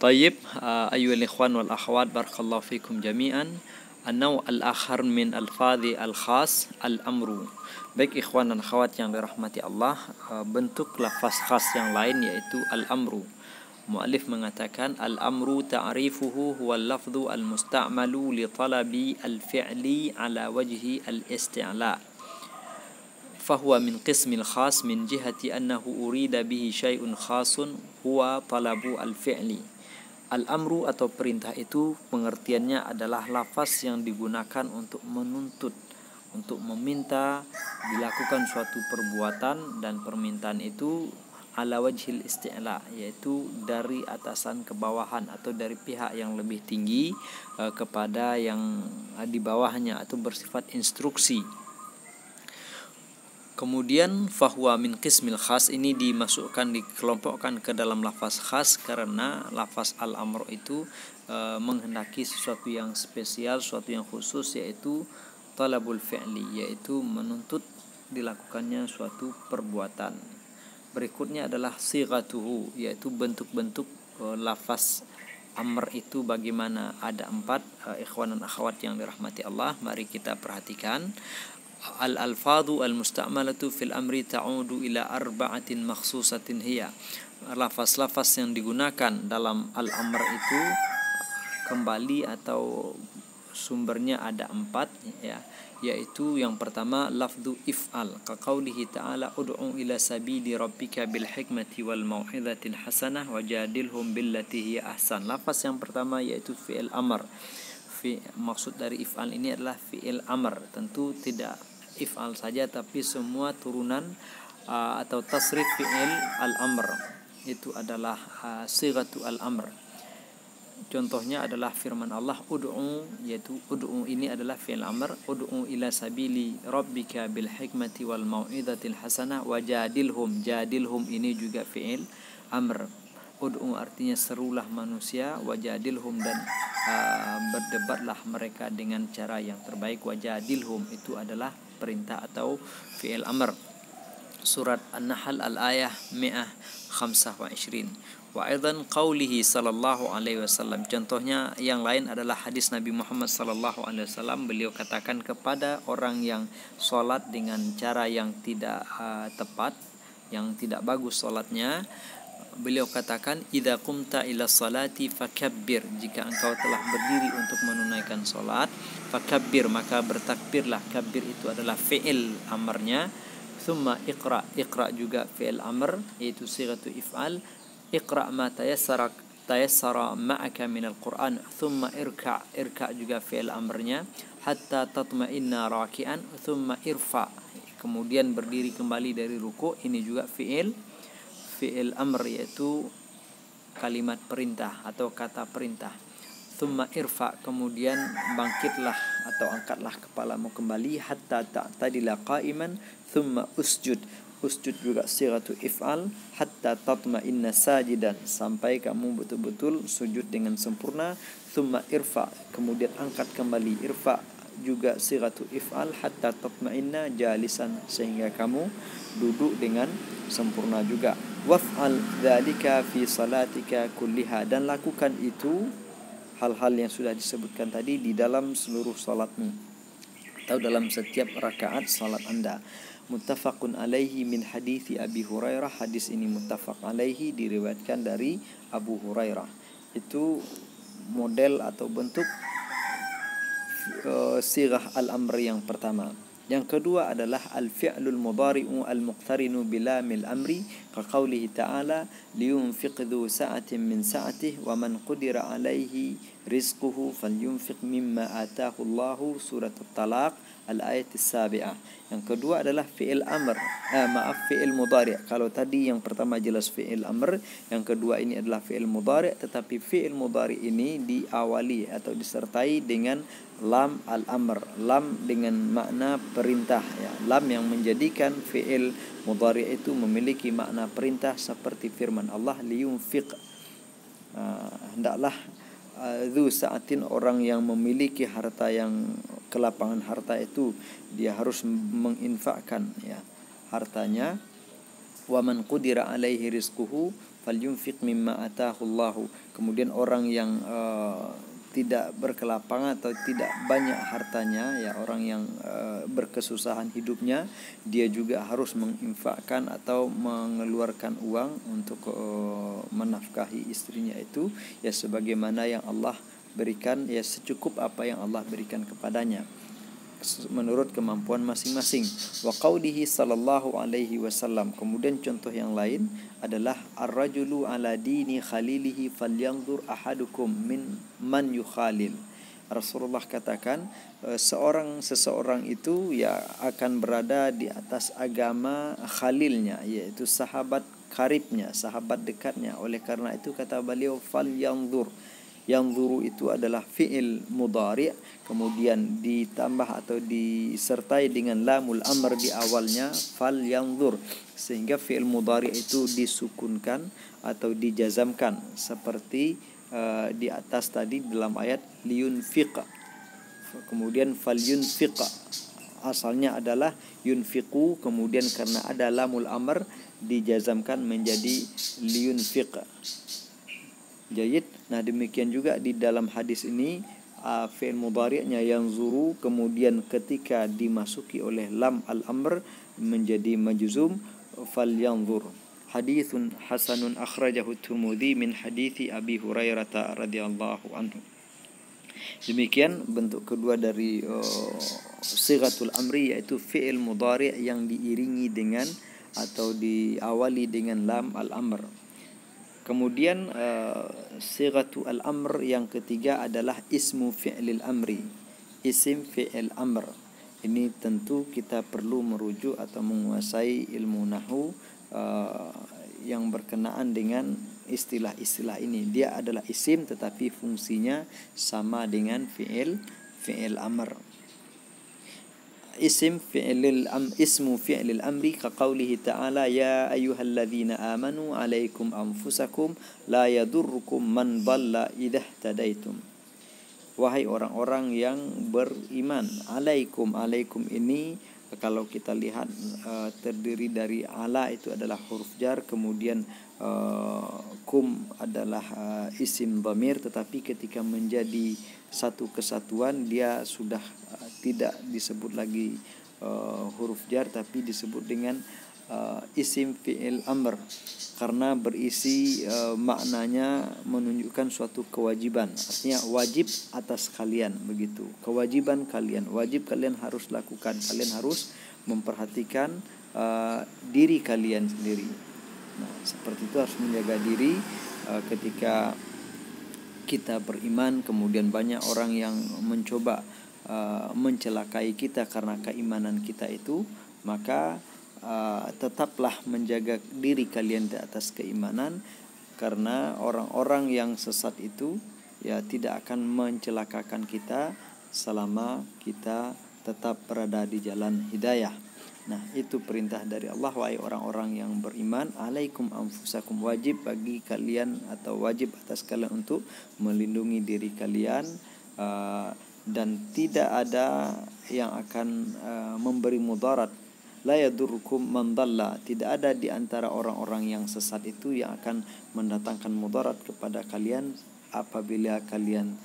طيب أيها الإخوان والأخوات بارك الله فيكم جميعا. النوع الآخر من ألفاظ الخاص الأمر. Baik ikhwan dan akhwat yang dirahmati Allah, bentuk lafaz khas yang lain yaitu al-amru. Muallif mengatakan al-amru ta'rifuhu huwa al-lafdhu al-musta'malu li talabi al-fi'li ala wajhi al-isti'la. Fahuwa min qismil khas min jihati annahu urida bihi syai'un khasun huwa talabu al-fi'li. Al-amru atau perintah itu pengertiannya adalah lafaz yang digunakan untuk menuntut, untuk meminta dilakukan suatu perbuatan, dan permintaan itu ala wajhil isti'la, yaitu dari atasan ke bawahan atau dari pihak yang lebih tinggi kepada yang di bawahnya, atau bersifat instruksi. Kemudian fahuwa min qismil khas ini dikelompokkan ke dalam lafaz khas karena lafaz al-amr itu menghendaki sesuatu yang spesial, sesuatu yang khusus, yaitu talabul fi'li, yaitu menuntut dilakukannya suatu perbuatan. Berikutnya adalah sighatuhu, yaitu bentuk-bentuk lafaz amr itu bagaimana. Ada 4, ikhwan dan akhwat yang dirahmati Allah. Mari kita perhatikan. Al-alfadhu al-musta'malatu fil amri ta'udu ila arba'atin makhsusatin hiya. Lafaz-lafaz yang digunakan dalam al-amr itu kembali atau sumbernya ada 4, ya, yaitu yang pertama lafdhu if'al, kaqaulihi ta'ala ud'u ila sabili rabbika bil hikmati wal mau'izatil hasanah wajadilhum billati hiya ahsan. Lafaz yang pertama yaitu fi'il amr. Maksud dari if'al ini adalah fi'il amr. Tentu tidak if'al saja, tapi semua turunan atau tasrif fi'il al-amr itu adalah sighatu al-amr. Contohnya adalah firman Allah ud'u, yaitu ud'u ini adalah fi'il amr. Ud'u ila sabili rabbika bil hikmati wal mau'izatil hasanah wajadilhum. Jadilhum ini juga fi'il amr. Ud'u artinya serulah manusia, wajadilhum dan berdebatlah mereka dengan cara yang terbaik. Wajadilhum itu adalah perintah atau fi'il amr. Surat An-Nahl al-ayah 125. Wa aidan qaulihi sallallahu alaihi wasallam. Contohnya yang lain adalah hadis Nabi Muhammad sallallahu alaihi wasallam. Beliau katakan kepada orang yang salat dengan cara yang tidak tepat, yang tidak bagus salatnya, beliau katakan idza qumta ila salati fakabbir. Jika engkau telah berdiri untuk menunaikan salat, fakabbir, maka bertakbirlah. Kabbir itu adalah fi'il amrnya. Thumma iqra, iqra juga fi'il amr, yaitu sighatu if'al. Iqra ma tayassara ma'aka minal Qur'an. Thumma irka, irka juga fi'il amrnya. Hatta tatma'inna raki'an. Thumma irfa, kemudian berdiri kembali dari ruku', ini juga fi'il amr, yaitu kalimat perintah atau kata perintah. Thumma irfa, kemudian bangkitlah atau angkatlah kepalamu kembali. Hatta ta'tadila qa'iman. Thumma usjud, usjud juga sighatu if'al. Hatta tatma'inna sajidan, sampai kamu betul-betul sujud dengan sempurna. Thumma irfa, kemudian angkat kembali. Irfa juga sighatu if'al. Hatta tatma'inna jalisan, sehingga kamu duduk dengan sempurna juga. Waf'al dzalika fi salatika kulliha, dan lakukan itu, hal-hal yang sudah disebutkan tadi, di dalam seluruh salatmu atau dalam setiap rakaat salat Anda. Muttafaqun alaihi min hadithi Abi Hurairah. Hadis ini muttafaq alaihi, diriwayatkan dari Abu Hurairah. Itu model atau bentuk sighah al-amr yang pertama. Yang kedua adalah al-fi'lul mudhari'u al-muqtarinu bilamil amri, kaqaulihi ta'ala liyunfiq dhu sa'atin min sa'atihi wa man qudira alaihi rizquhu falyunfiq mimma ataahu Allahu. Surat At-Talaq al-ayat as-sabi'ah. Yang kedua adalah fi'il amr, fi'il mudhari'. Kalau tadi yang pertama jelas fi'il amr, yang kedua ini adalah fi'il mudhari', tetapi fi'il mudhari' ini diawali atau disertai dengan lam al-amr, lam dengan makna perintah, ya. Lam yang menjadikan fi'il mudhari' itu memiliki makna perintah, seperti firman Allah liyunfiq, hendaklah dzu sa'atin, orang yang memiliki harta, yang kelapangan harta itu dia harus menginfakkan, ya, hartanya. Wa man qudira alaihi rizquhu, falyunfiq mimma atahu Allahu. Kemudian orang yang tidak berkelapangan atau tidak banyak hartanya, ya orang yang berkesusahan hidupnya, dia juga harus menginfakkan atau mengeluarkan uang untuk menafkahi istrinya itu, ya sebagaimana yang Allah berikan, ya secukup apa yang Allah berikan kepadanya menurut kemampuan masing-masing. Wa qaulihi sallallahu alaihi wasallam. Kemudian contoh yang lain adalah ar-rajulu ala dini khalilihi falyanzur ahadukum min man yukhalil. Rasulullah katakan seseorang itu ya akan berada di atas agama khalilnya, yaitu sahabat karibnya, sahabat dekatnya. Oleh karena itu kata beliau falyanzur. Yanzuru itu adalah fi'il mudhari', kemudian ditambah atau disertai dengan lamul amr di awalnya, fal yanzur, sehingga fi'il mudhari' itu disukunkan atau dijazamkan seperti di atas tadi dalam ayat liyunfiq. Kemudian fal yunfiq asalnya adalah yunfiqu, kemudian karena ada lamul amr dijazamkan menjadi liyunfiq. Jayid. Nah demikian juga di dalam hadis ini fi'il mudhari'nya yanzuru, kemudian ketika dimasuki oleh lam al-amr menjadi majzum, falyanzur. Haditsun hasanun akhrajahu Tirmidzi min hadithi Abi Hurairah radhiyallahu anhu. Demikian bentuk kedua dari sighatul amri, yaitu fi'il mudhari' yang diiringi dengan atau diawali dengan lam al-amr. Kemudian sighatu al-amr yang ketiga adalah ismu fi'lil amri, isim fi'il amr. Ini tentu kita perlu merujuk atau menguasai ilmu nahwu yang berkenaan dengan istilah-istilah ini. Dia adalah isim tetapi fungsinya sama dengan fi'il amr. Ismu fi'lil amri ka qawlihi ta'ala ya ayyuhalladzina amanu alaikum anfusakum la yadurrukum man dhalla idza tadaitum. Wahai orang-orang yang beriman, alaikum ini kalau kita lihat terdiri dari ala itu adalah huruf jar, kemudian kum adalah isim dhamir, tetapi ketika menjadi satu kesatuan dia sudah tidak disebut lagi huruf jar tapi disebut dengan isim fi'il amr, karena berisi maknanya menunjukkan suatu kewajiban, artinya wajib atas kalian, begitu. Kewajiban kalian, wajib kalian harus lakukan, kalian harus memperhatikan diri kalian sendiri. Nah, seperti itu harus menjaga diri ketika kita beriman, kemudian banyak orang yang mencoba mencelakai kita karena keimanan kita itu, maka tetaplah menjaga diri kalian di atas keimanan, karena orang-orang yang sesat itu ya tidak akan mencelakakan kita selama kita tetap berada di jalan hidayah. Nah, itu perintah dari Allah, wahai orang-orang yang beriman, alaikum anfusakum, wajib bagi kalian atau wajib atas kalian untuk melindungi diri kalian, dan tidak ada yang akan memberi mudarat. La yadurrukum man dhalla, tidak ada di antara orang-orang yang sesat itu yang akan mendatangkan mudarat kepada kalian apabila kalian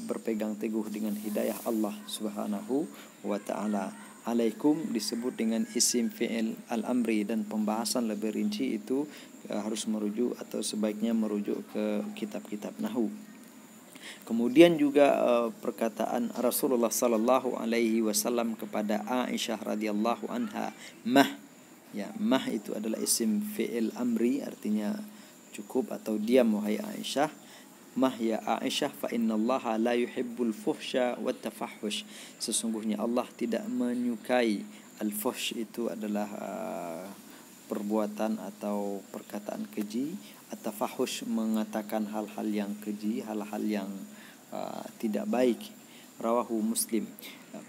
berpegang teguh dengan hidayah Allah Subhanahu wa taala. Alaikum disebut dengan isim fi'il al-amri, dan pembahasan lebih rinci itu harus merujuk atau sebaiknya merujuk ke kitab-kitab nahwu. Kemudian juga perkataan Rasulullah sallallahu alaihi wasallam kepada Aisyah radhiyallahu anha, mah. Ya, mah itu adalah isim fi'il amri, artinya cukup atau diam wahai Aisyah. Mah ya Aisyah, fa innallaha la yuhibbul fuhsya wat tafahhush. Sesungguhnya Allah tidak menyukai al-fuhsh, itu adalah perbuatan atau perkataan keji. At-tafahhush mengatakan hal-hal yang keji, hal-hal yang tidak baik. Rawahu Muslim.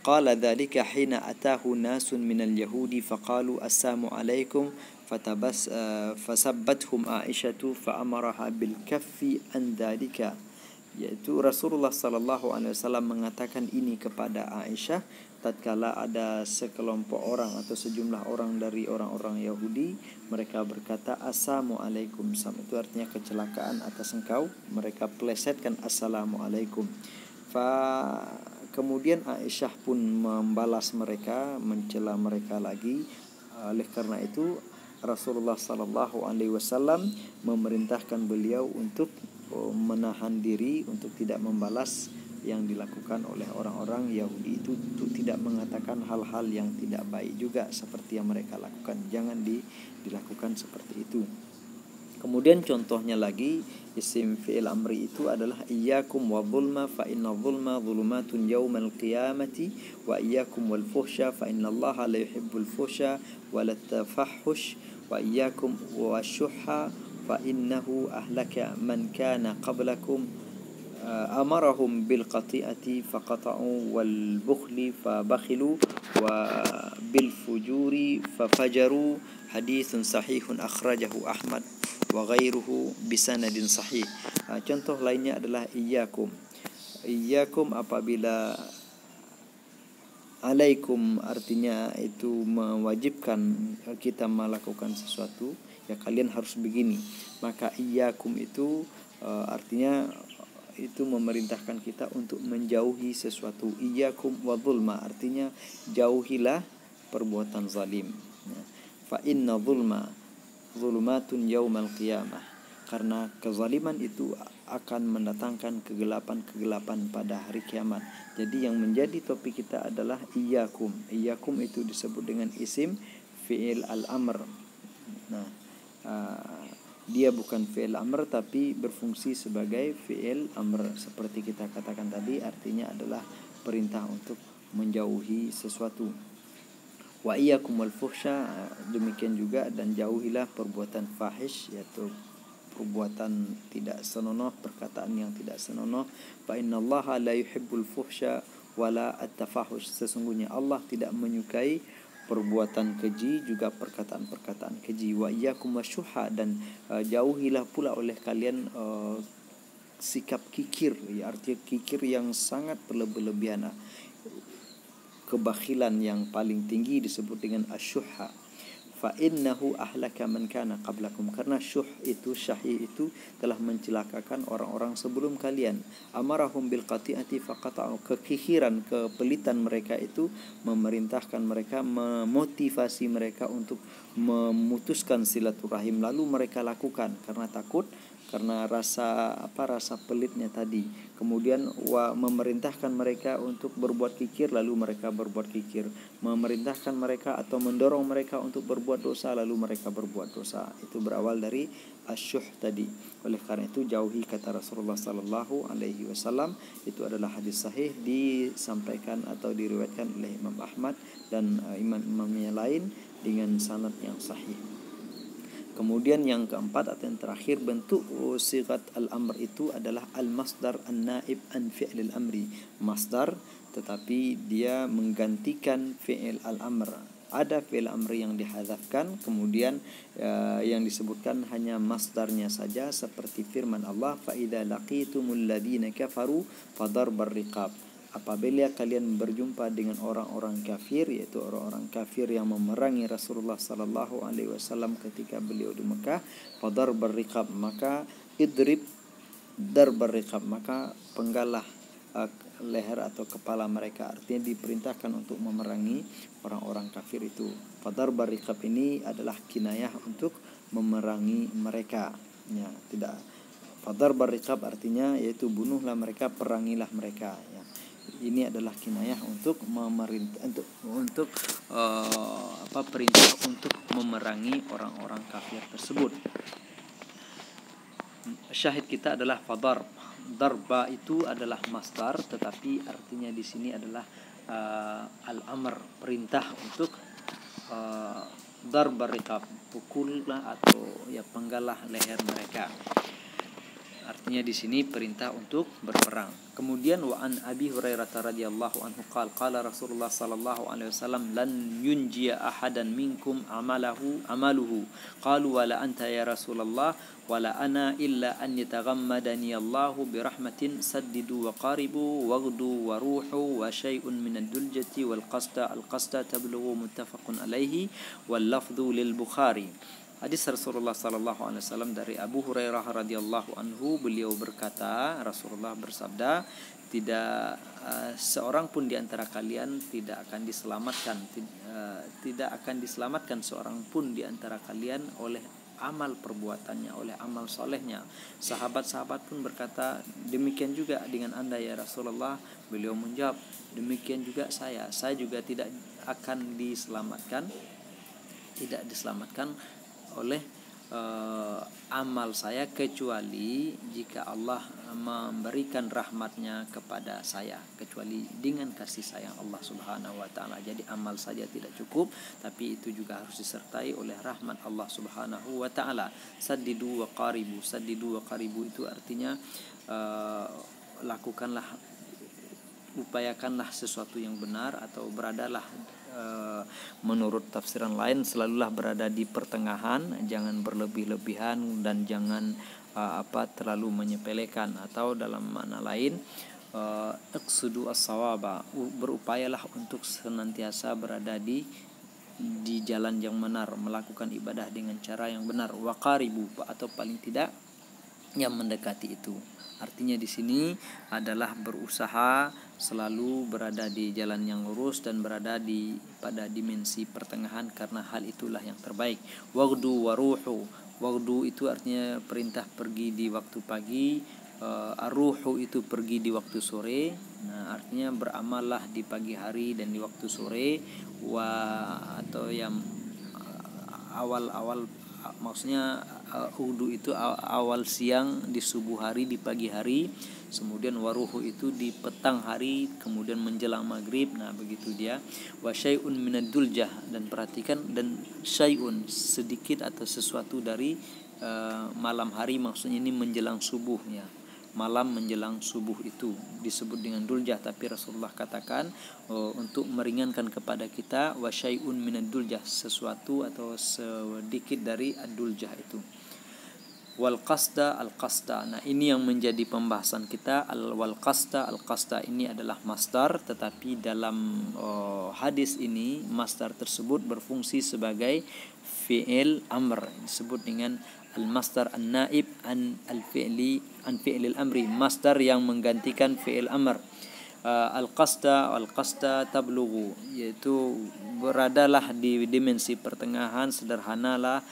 Qala dzalika hina atahu nasun minal yahudi faqalu assalamu alaikum fasabbathum Aisyatu fa'amaraha bil kaffi an dzalika. Yaitu Rasulullah sallallahu alaihi wasallam mengatakan ini kepada Aisyah tatkala ada sekelompok orang atau sejumlah orang dari orang-orang Yahudi, mereka berkata assalamualaikum. Itu artinya kecelakaan atas engkau. Mereka plesetkan assalamualaikum. Kemudian Aisyah pun membalas mereka, mencela mereka lagi. Oleh karena itu Rasulullah sallallahu alaihi wasallam memerintahkan beliau untuk menahan diri, untuk tidak membalas yang dilakukan oleh orang-orang Yahudi itu, untuk tidak mengatakan hal-hal yang tidak baik juga seperti yang mereka lakukan. Jangan dilakukan seperti itu. Kemudian contohnya lagi, isim fi'il amri itu adalah iyyakum wa dhulma fa inna dhulma dhulumatun yaumal qiyamati wa iyyakum wal fuhsya fa innallaha la yuhibbul fuhsya wa la tafahhush wa iyyakum wasyuhha fa innahu ahlaka man kana qablakum amarahum bil qati'ati faqata'u wal bukhli fabakhilu wa bil fujuri fafajaru. Haditsun sahihun akhrajahu Ahmad wa ghairuhu bisanadin sahih. Contoh lainnya adalah iyyakum. Iyyakum apabila alaikum artinya itu mewajibkan kita melakukan sesuatu, ya kalian harus begini. Maka iyyakum itu artinya itu memerintahkan kita untuk menjauhi sesuatu. Iyyakum wa dhulma artinya jauhilah perbuatan zalim. Fa inna dhulma dhulumatun yaumal qiyamah, karena kezaliman itu akan mendatangkan kegelapan-kegelapan pada hari kiamat. Jadi yang menjadi topik kita adalah iyyakum. Iyyakum itu disebut dengan isim fi'il al-amr. Nah, dia bukan fi'il amr tapi berfungsi sebagai fi'il amr. Seperti kita katakan tadi, artinya adalah perintah untuk menjauhi sesuatu. Wa iyyakum wal fuhsya, demikian juga, dan jauhilah perbuatan fahish, yaitu perbuatan tidak senonoh, perkataan yang tidak senonoh. Fa innallaha la yuhibbul fuhsya wala at-tafahush, sesungguhnya Allah tidak menyukai perbuatan keji juga perkataan-perkataan keji. Wa iyyakum wasyuhha, dan jauhilah pula oleh kalian sikap kikir, ya, artinya kikir yang sangat berlebihan. Kebakhilan yang paling tinggi disebut dengan asyuhha. Fa innahu ahlaka man kana qablakum, karena syahih itu telah mencelakakan orang-orang sebelum kalian. Amarahum bil qati'ati faqata'u, kekikiran, kepelitan mereka itu memerintahkan mereka, memotivasi mereka untuk memutuskan silaturahim, lalu mereka lakukan karena takut, karena rasa pelitnya tadi. Kemudian memerintahkan mereka untuk berbuat kikir, lalu mereka berbuat kikir. Memerintahkan mereka atau mendorong mereka untuk berbuat dosa, lalu mereka berbuat dosa. Itu berawal dari asyuh tadi. Oleh karena itu jauhi, kata Rasulullah sallallahu alaihi wasallam. Itu adalah hadis sahih, disampaikan atau diriwayatkan oleh Imam Ahmad dan imam-imam yang lain dengan sanad yang sahih. Kemudian yang keempat atau yang terakhir, bentuk sighat al-amr itu adalah al-masdar an-naib an fi'lil amri. Masdar tetapi dia menggantikan fi'il al-amr. Ada fi'il amr yang dihadzafkan, kemudian yang disebutkan hanya masdarnya saja, seperti firman Allah, fa idza laqitumul ladzina kafaru fadarbar riqab. Apabila kalian berjumpa dengan orang-orang kafir, yaitu orang-orang kafir yang memerangi Rasulullah sallallahu alaihi wasallam ketika beliau di Mekah, fadar berriqab, maka idrib darbar riqab, maka penggalah leher atau kepala mereka. Artinya diperintahkan untuk memerangi orang-orang kafir itu. Fadar berriqab ini adalah kinayah untuk memerangi mereka. Ya, tidak. Fadar berriqab artinya yaitu bunuhlah mereka, perangilah mereka. Ya. Ini adalah kinayah untuk perintah untuk memerangi orang-orang kafir tersebut. Syahid kita adalah fadar. Darba itu adalah masdar, tetapi artinya di sini adalah al-amr, perintah untuk darbar riqab, pukullah atau ya penggalah leher mereka. Artinya Artinya di sini perintah untuk berperang. Kemudian wa an Abi Hurairah radhiyallahu anhu qala Rasulullah sallallahu alaihi wasallam lan yunjiya ahadan minkum amaluhu qalu wala anta ya Rasulullah wala ana illa an yataghammadani Allahu birahmatin saddidu wa qaribu waghdu wa ruhu wa syai'un min ad-duljati wal qasta tablughu muttafaqun alaihi wal lafdhu lil Bukhari. Hadis Rasulullah sallallahu alaihi wasallam dari Abu Hurairah radhiyallahu anhu, beliau berkata, Rasulullah bersabda, tidak seorang pun di antara kalian tidak akan diselamatkan seorang pun di antara kalian oleh amal perbuatannya, oleh amal solehnya. Sahabat-sahabat pun berkata, demikian juga dengan Anda ya Rasulullah. Beliau menjawab, demikian juga saya juga tidak akan diselamatkan oleh amal saya kecuali jika Allah memberikan rahmatnya kepada saya, kecuali dengan kasih sayang Allah Subhanahu wa taala. Jadi amal saja tidak cukup, tapi itu juga harus disertai oleh rahmat Allah Subhanahu wa taala. Saddidu wa qaribu itu artinya upayakanlah sesuatu yang benar, atau beradalah menurut tafsiran lain selalulah berada di pertengahan, jangan berlebih-lebihan dan jangan terlalu menyepelekan, atau dalam makna lain iqsudu as-sawaba, berupayalah untuk senantiasa berada di jalan yang benar, melakukan ibadah dengan cara yang benar. Wa qaribu, atau paling tidak yang mendekati itu. Artinya di sini adalah berusaha selalu berada di jalan yang lurus dan berada pada dimensi pertengahan, karena hal itulah yang terbaik. Waghdu wa ruhu. Waghdu itu artinya perintah pergi di waktu pagi, ar-ruhu itu pergi di waktu sore. Nah, artinya beramallah di pagi hari dan di waktu sore, atau yang awal-awal, maksudnya hudu itu awal siang, di subuh hari, di pagi hari. Kemudian waruhu itu di petang hari, kemudian menjelang maghrib. Nah, begitu dia. Wa syai'un minad duljah, dan perhatikan, dan syai'un sedikit atau sesuatu dari malam hari, maksudnya ini menjelang subuh ya. Malam menjelang subuh itu disebut dengan duljah, tapi Rasulullah katakan untuk meringankan kepada kita, wa syai'un minad duljah, sesuatu atau sedikit dari ad-duljah itu. Wal qasda al-qasda. Nah, ini yang menjadi pembahasan kita. Al-qasda ini adalah masdar, tetapi dalam hadis ini masdar tersebut berfungsi sebagai fi'il amr, disebut dengan al-masdar an-naib an fi'lil amri, masdar yang menggantikan fi'il amr. Al-qasda tablughu, yaitu beradalah di dimensi pertengahan, sederhanalah,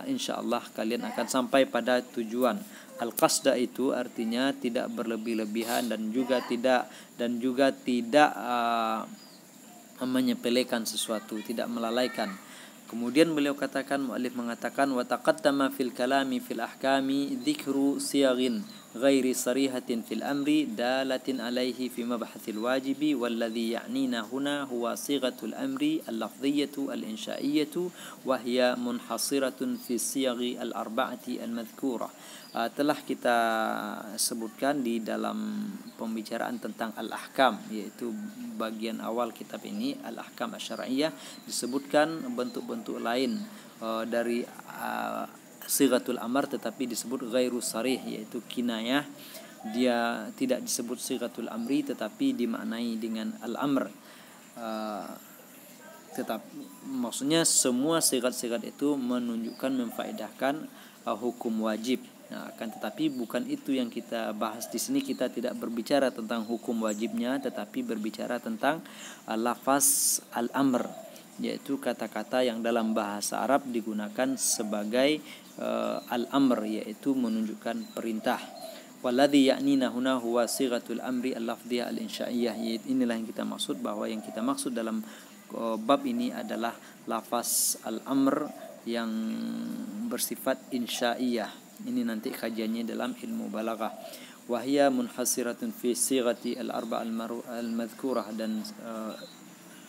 insyaallah kalian akan sampai pada tujuan. Al-qasda itu artinya tidak berlebih-lebihan dan juga tidak menyepelekan sesuatu, tidak melalaikan. Kemudian beliau katakan, muallif mengatakan, wa taqaddama fil kalami fil ahkami dzikru siyaghin ghairi sarihatin fil amri dalatin alaihi fi mabhathil wajibi, walladhi ya'nina huna huwa sighatul amri al-lafdhiyyatu al-insyaiyyatu wa hiya munhasiratun fi siyaghi al-arba'ati al-madhkurah. Telah kita sebutkan di dalam pembicaraan tentang al-ahkam, yaitu bagian awal kitab ini, al-ahkam asy-syar'iyyah, disebutkan bentuk-bentuk lain dari sighatul amr, tetapi disebut ghairu sarih, yaitu kinayah. Dia tidak disebut sighatul amri, tetapi dimaknai dengan al-amr. Maksudnya semua sighat-sighat itu menunjukkan, memfaedahkan hukum wajib. Nah, akan tetapi bukan itu yang kita bahas di sini. Kita tidak berbicara tentang hukum wajibnya, tetapi berbicara tentang lafaz al-amr, yaitu kata-kata yang dalam bahasa Arab digunakan sebagai al-amr, yaitu menunjukkan perintah. Walladhi ya'nina huna huwa sighatul amri al-lafdhiyah al-insya'iyah. Inilah yang kita maksud, bahwa yang kita maksud dalam bab ini adalah lafaz al-amr yang bersifat insya'iyah. Ini nanti kajiannya dalam ilmu balaghah. Wa hiya munhasiratun fi sighati al-arba' al-madhkurah, dan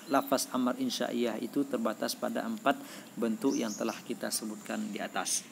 lafaz amr insya'iyah itu terbatas pada 4 bentuk yang telah kita sebutkan di atas.